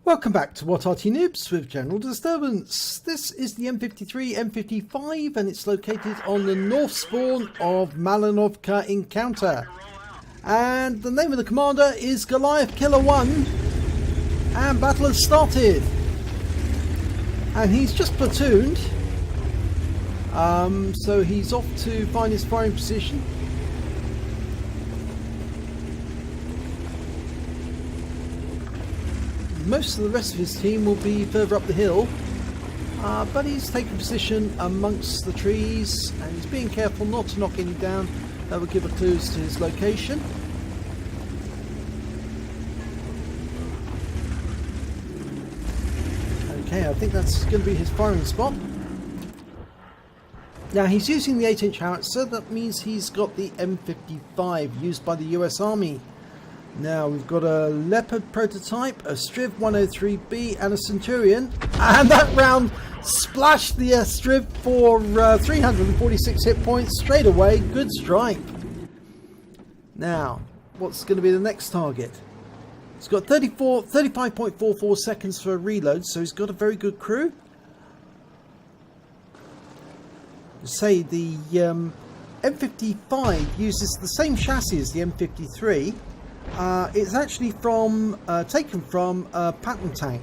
Welcome back to What Arty Noobs with General Disturbance. This is the M53, M55 and it's located on the north spawn of Malinovka encounter. And the name of the commander is Goliath Killer 1 and battle has started. And he's just platooned, so he's off to find his firing position. Most of the rest of his team will be further up the hill, but he's taking position amongst the trees and he's being careful not to knock any down that would give a clue to his location. Okay, I think that's going to be his firing spot. Now he's using the 8-inch howitzer, that means he's got the M55 used by the US Army. Now we've got a Leopard prototype, a Striv 103B and a Centurion, and that round splashed the Striv for 346 hit points straight away. Good strike. Now what's going to be the next target? He's got 35.44 seconds for a reload, so he's got a very good crew. Say the M55 uses the same chassis as the M53. It's actually from taken from a Patton tank,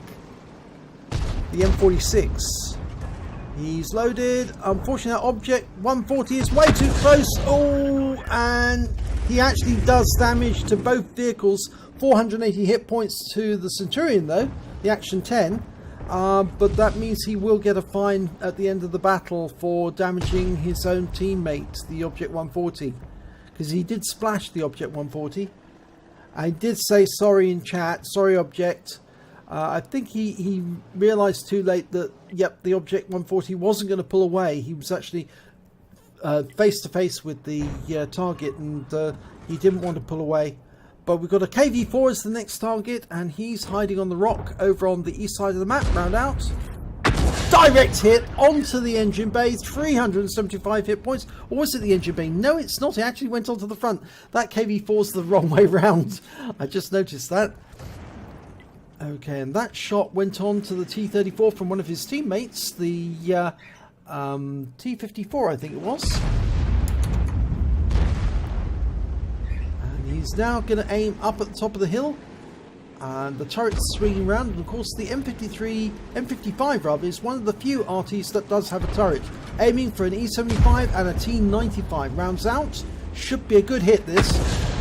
the M46. He's loaded. Unfortunately, that object 140 is way too close. Oh, and he actually does damage to both vehicles. 480 hit points to the Centurion, though, the Action 10. But that means he will get a fine at the end of the battle for damaging his own teammate, the Object 140, because he did splash the Object 140. I did say sorry in chat, sorry Object. I think he realised too late that, yep, the Object 140 wasn't going to pull away. He was actually face to face with the target and he didn't want to pull away. But we've got a KV4 as the next target and he's hiding on the rock over on the east side of the map. Round out. Direct hit onto the engine bay, 375 hit points. Or was it the engine bay? No, it's not. It actually went onto the front. That KV4's the wrong way round. I just noticed that. Okay, and that shot went on to the T-34 from one of his teammates, the T-54, I think it was. And he's now going to aim up at the top of the hill. And the turret's swinging around, and of course the M55 rather, is one of the few Artys that does have a turret. Aiming for an E75 and a T95. Rounds out. Should be a good hit, this.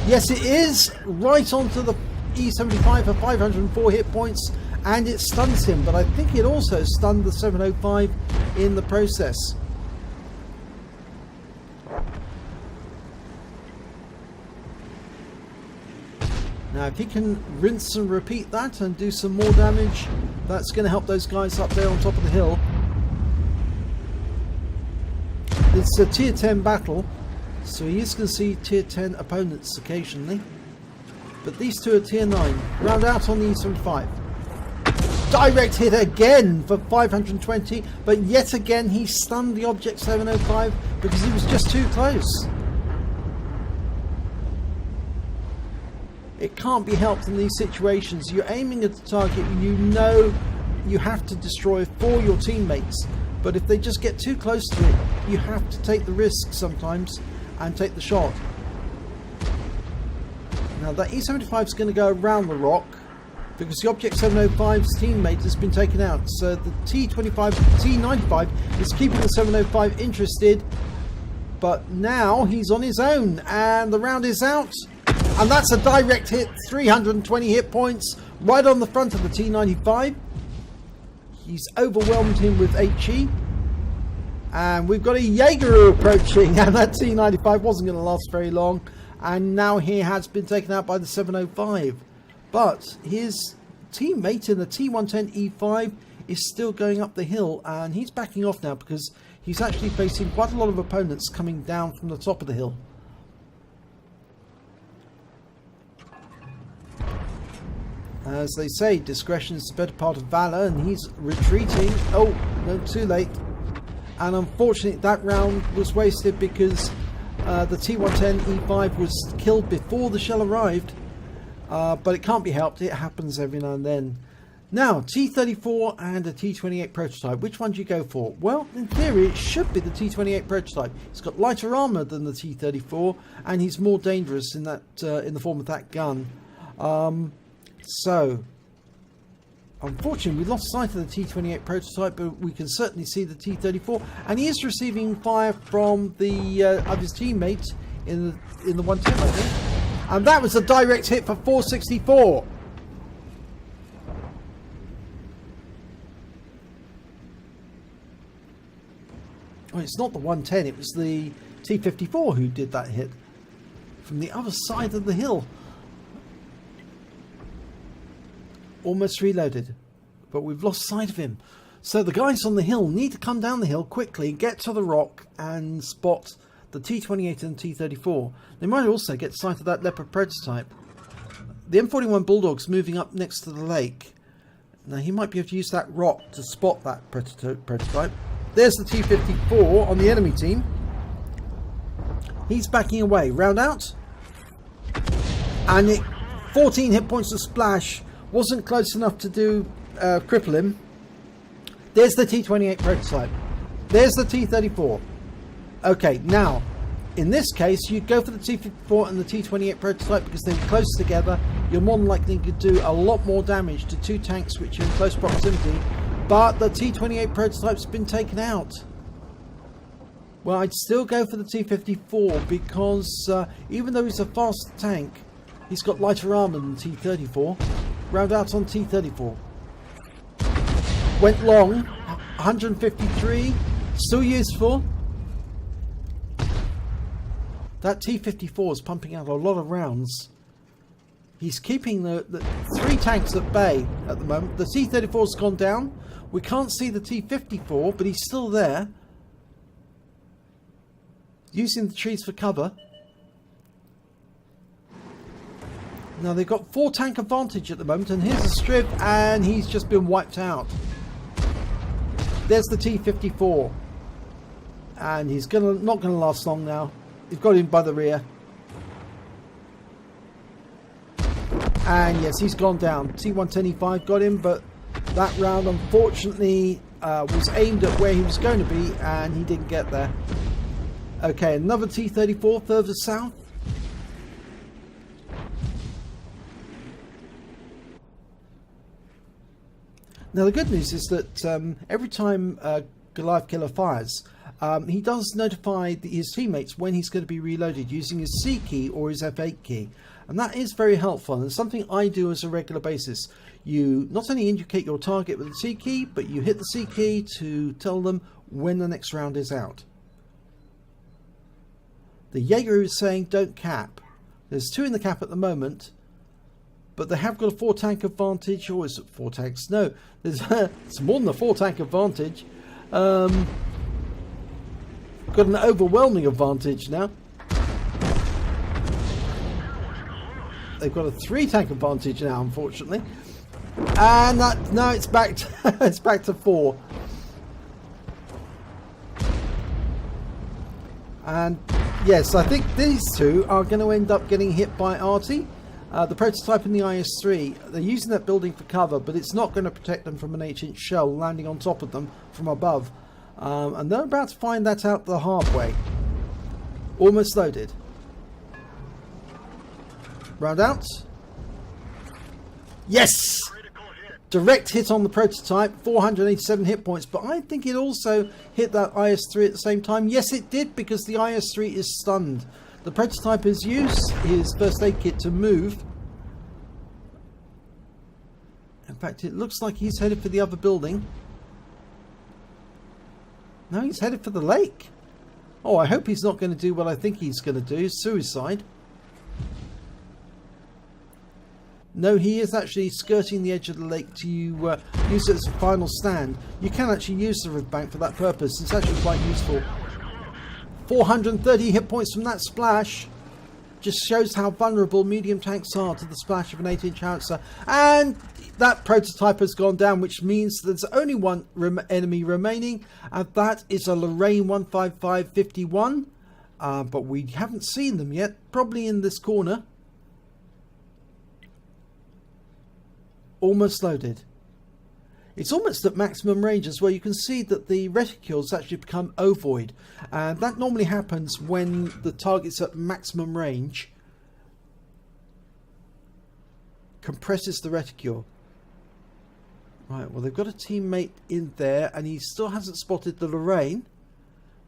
Yes, it is. Right onto the E75 for 504 hit points, and it stuns him, but I think it also stunned the 705 in the process. Now if he can rinse and repeat that and do some more damage, that's going to help those guys up there on top of the hill. It's a tier 10 battle, so he is going to see tier 10 opponents occasionally. But these two are tier 9. Round out on the E75. Direct hit again for 520, but yet again he stunned the Object 705 because he was just too close. It can't be helped in these situations. You're aiming at the target, you know you have to destroy for your teammates, but if they just get too close to it, you have to take the risk sometimes and take the shot. Now that E75 is going to go around the rock because the Object 705's teammate has been taken out, so the T95 is keeping the 705 interested, but now he's on his own and the round is out. And that's a direct hit, 320 hit points, right on the front of the T95. He's overwhelmed him with HE. And we've got a Jaeger approaching, and that T95 wasn't going to last very long. And now he has been taken out by the 705. But his teammate in the T110E5 is still going up the hill, and he's backing off now because he's actually facing quite a lot of opponents coming down from the top of the hill. As they say, discretion is the better part of valor, and he's retreating. Oh, no, too late. And unfortunately, that round was wasted because the T110E5 was killed before the shell arrived. But it can't be helped. It happens every now and then. Now, T-34 and a T-28 prototype. Which one do you go for? Well, in theory, it should be the T-28 prototype. It's got lighter armor than the T-34, and he's more dangerous in that in the form of that gun. So, unfortunately, we lost sight of the T-28 prototype, but we can certainly see the T-34, and he is receiving fire from the of his teammates in the 110, I think. And that was a direct hit for 464. Well, it's not the 110, it was the T-54 who did that hit from the other side of the hill. Almost reloaded, but we've lost sight of him. So the guys on the hill need to come down the hill quickly, get to the rock and spot the T-28 and T-34. They might also get sight of that Leopard prototype. The M41 Bulldog's moving up next to the lake. Now he might be able to use that rock to spot that prototype. There's the T-54 on the enemy team. He's backing away. Round out. And 14 hit points to splash. Wasn't close enough to do cripple him. There's the T-28 prototype. There's the T-34. Okay, now, in this case, you'd go for the T-54 and the T-28 prototype because they're close together. You're more than likely to do a lot more damage to two tanks which are in close proximity. But the T-28 prototype's been taken out. Well, I'd still go for the T-54 because even though he's a fast tank, he's got lighter armor than the T-34. Round out on T-34. Went long. 153. Still useful. That T-54 is pumping out a lot of rounds. He's keeping the three tanks at bay at the moment. The T-34's gone down. We can't see the T-54, but he's still there. Using the trees for cover. Now they've got 4 tank advantage at the moment, and here's a strip, and he's just been wiped out. There's the T-54. And he's not gonna last long now. He's got him by the rear. And yes, he's gone down. T-125 got him, but that round unfortunately was aimed at where he was going to be, and he didn't get there. Okay, another T-34 further south. Now the good news is that every time Goliath Killer fires, he does notify his teammates when he's going to be reloaded using his C key or his F8 key. And that is very helpful, and something I do as a regular basis. You not only indicate your target with the C key, but you hit the C key to tell them when the next round is out. The Jaeger is saying don't cap. There's 2 in the cap at the moment, but they have got a 4 tank advantage. Or is it 4 tanks? No, there's it's more than a 4 tank advantage. Got an overwhelming advantage now. They've got a 3 tank advantage now, unfortunately. And that, no, it's back to, it's back to 4. And yes, I think these two are going to end up getting hit by Arty. The prototype and the IS-3, they're using that building for cover, but it's not going to protect them from an 8-inch shell landing on top of them from above. And they're about to find that out the hard way. Almost loaded. Round out. Yes! Direct hit on the prototype, 487 hit points, but I think it also hit that IS-3 at the same time. Yes, it did, because the IS-3 is stunned. The prototype has used his first aid kit to move. In fact, it looks like he's headed for the other building. No, he's headed for the lake. Oh, I hope he's not going to do what I think he's going to do, suicide. No, he is actually skirting the edge of the lake to use it as a final stand. You can actually use the riverbank for that purpose. It's actually quite useful. 430 hit points from that splash. Just shows how vulnerable medium tanks are to the splash of an 8-inch howitzer. And that prototype has gone down, which means there's only one enemy remaining, and that is a Lorraine 155-51. But we haven't seen them yet. Probably in this corner. Almost loaded. It's almost at maximum range as well. You can see that the reticules actually become ovoid, and that normally happens when the target's at maximum range. Compresses the reticule. Right, well, they've got a teammate in there, and he still hasn't spotted the Lorraine,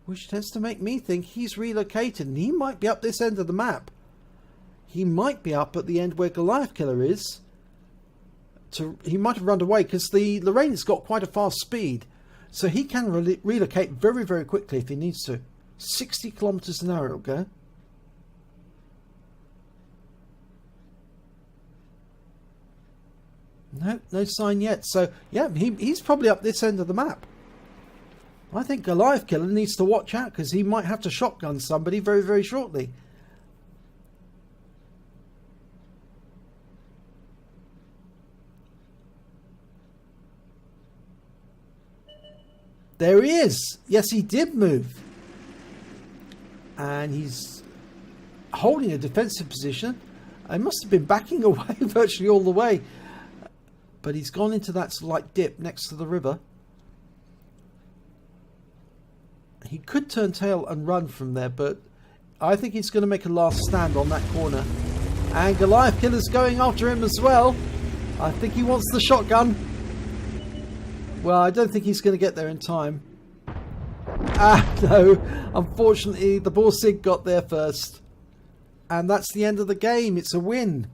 which tends to make me think he's relocated, and he might be up this end of the map. He might be up at the end where Goliath Killer is. He might have run away, because the Lorraine has got quite a fast speed, so he can relocate very, very quickly if he needs to. 60 kilometers an hour it'll go. No, no sign yet. So yeah, he's probably up this end of the map. I think Goliath Killer needs to watch out, because he might have to shotgun somebody very, very shortly. There he is. Yes, he did move. And he's holding a defensive position. I must have been backing away virtually all the way. But he's gone into that slight dip next to the river. He could turn tail and run from there, but I think he's going to make a last stand on that corner. And Goliath Killer's going after him as well. I think he wants the shotgun. Well, I don't think he's going to get there in time. No. Unfortunately, the Borsig got there first. And that's the end of the game. It's a win.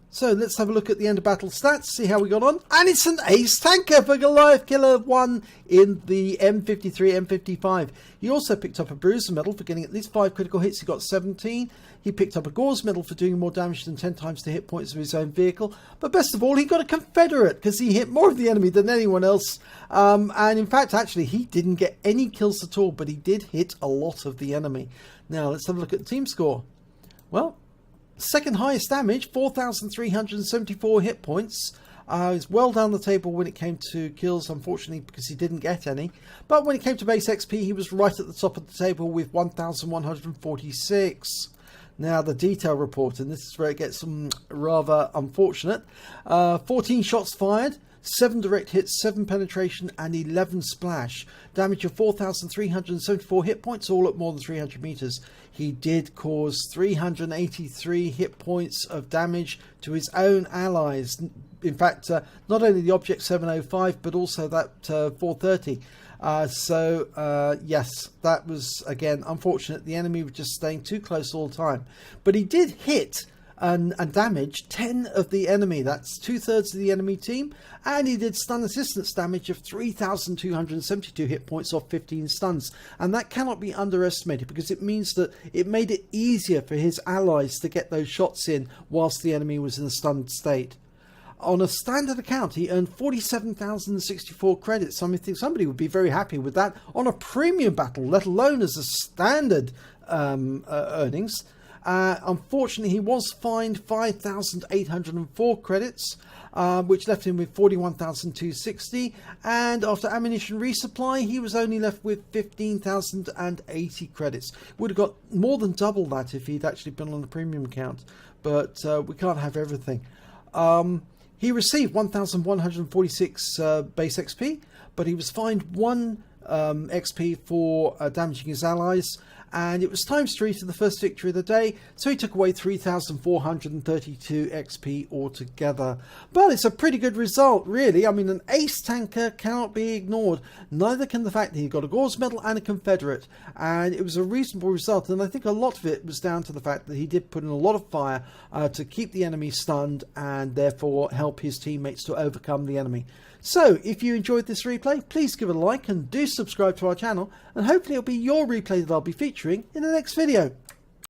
So let's have a look at the end of battle stats, see how we got on. And it's an ace tanker for Goliath Killer 1 in the M53, M55. He also picked up a Bruiser medal for getting at least 5 critical hits. He got 17. He picked up a Gore's medal for doing more damage than 10 times the hit points of his own vehicle. But best of all, he got a Confederate, because he hit more of the enemy than anyone else. And in fact, actually, he didn't get any kills at all, but he did hit a lot of the enemy. Now, let's have a look at the team score. Well, second highest damage, 4,374 hit points. He's well down the table when it came to kills, unfortunately, because he didn't get any. But when it came to base XP, he was right at the top of the table with 1,146. Now, the detail report, and this is where it gets rather unfortunate. 14 shots fired, 7 direct hits, 7 penetration, and 11 splash. Damage of 4,374 hit points, all at more than 300 meters. He did cause 383 hit points of damage to his own allies. In fact, not only the Object 705, but also that 430. Yes, that was, again, unfortunate. The enemy was just staying too close all the time. But he did hit and damage 10 of the enemy. That's 2/3 of the enemy team. And he did stun assistance damage of 3,272 hit points off 15 stuns. And that cannot be underestimated, because it means that it made it easier for his allies to get those shots in whilst the enemy was in a stunned state. On a standard account, he earned 47,064 credits. I mean, I think somebody would be very happy with that on a premium battle, let alone as a standard earnings. Unfortunately, he was fined 5,804 credits, which left him with 41,260. And after ammunition resupply, he was only left with 15,080 credits. Would have got more than double that if he'd actually been on a premium account. But we can't have everything. He received 1,146 base XP, but he was fined 1 XP for damaging his allies, and it was ×3 to the first victory of the day, so he took away 3,432 XP altogether. But it's a pretty good result, really. I mean, an ace tanker cannot be ignored. Neither can the fact that he got a Gore's medal and a Confederate, and it was a reasonable result, and I think a lot of it was down to the fact that he did put in a lot of fire to keep the enemy stunned and therefore help his teammates to overcome the enemy. So, if you enjoyed this replay, please give it a like and do subscribe to our channel, and hopefully it'll be your replay that I'll be featuring in the next video.